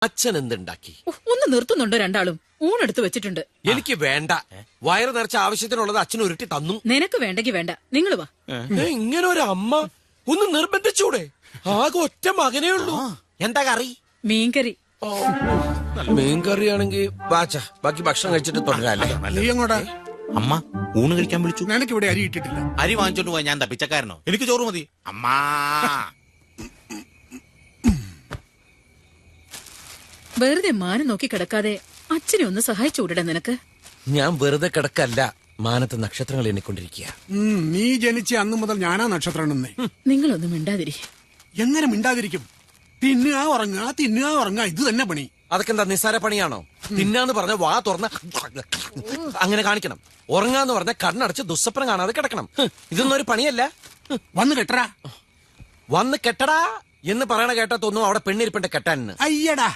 അച്ഛൻ എന്തുണ്ടാക്കി? ഒന്ന് നിർത്തുന്നുണ്ടോ രണ്ടാളും? ഊണെടുത്ത് വെച്ചിട്ടുണ്ട്. എനിക്ക് വേണ്ട. വയറ് നിറച്ച ആവശ്യത്തിനുള്ളത് അച്ഛൻ ഉരുട്ടി തന്നു. നിനക്ക് വേണ്ടെങ്കി വേണ്ട, നിങ്ങൾ വാ. ഇങ്ങനെ ഒരു അമ്മ ഒന്ന് നിർബന്ധിച്ചൂടെ? ആകെ ഒറ്റ മകനേ ഉള്ളൂ. എന്താ കറി? മീൻകറി. മീൻകറിയാണെങ്കി ബാക്കി ഭക്ഷണം കഴിച്ചിട്ട് തുടരാല്ലേ? നീ എങ്ങോട്ടാ? അമ്മ ഊണ് കഴിക്കാൻ വിളിച്ചു. നിനക്ക് ഇവിടെ അരി ഇട്ടിട്ടില്ല. അരി വാങ്ങിച്ചോണ്ട് പോയി. ഞാൻ തപ്പിച്ചക്കാരനോ? എനിക്ക് ചോറ് മതി. അമ്മാ വെറുതെ മാനം നോക്കി കിടക്കാതെ അച്ഛനെ ഒന്ന് സഹായിച്ചു വിടടാ നിനക്ക്. ഞാൻ വെറുതെ കിടക്കല്ല, മാനത്ത് നക്ഷത്രങ്ങൾ എണ്ണിക്കൊണ്ടിരിക്കുക. നീ ജനിച്ച അന്ന് മുതൽ ഞാനാ നക്ഷത്രം എണ്ണുന്നേ. നിങ്ങളൊന്നും മിണ്ടാതിരി. എങ്ങനെ മിണ്ടാതിരിക്കും? തിന്നുക ഉറങ്ങുക ഇത് തന്നെ പണി. അതൊക്കെ എന്താ നിസ്സാര പണിയാണോ? തിന്നാന്ന് പറഞ്ഞ വാ തുറന്ന അങ്ങനെ കാണിക്കണം. ഉറങ്ങാന്ന് പറഞ്ഞ കണ്ണടച്ച് ദുസ്വപ്നം കാണാതെ കിടക്കണം. ഇതൊന്നും ഒരു പണിയല്ല. വന്ന് കെട്ടറാ. വന്ന് കെട്ടടാ എന്ന് പറയണ കേട്ടാ തോന്നും അവിടെ പെണ്ണിരിപ്പന്റെ കെട്ടാൻ. അയ്യടാ,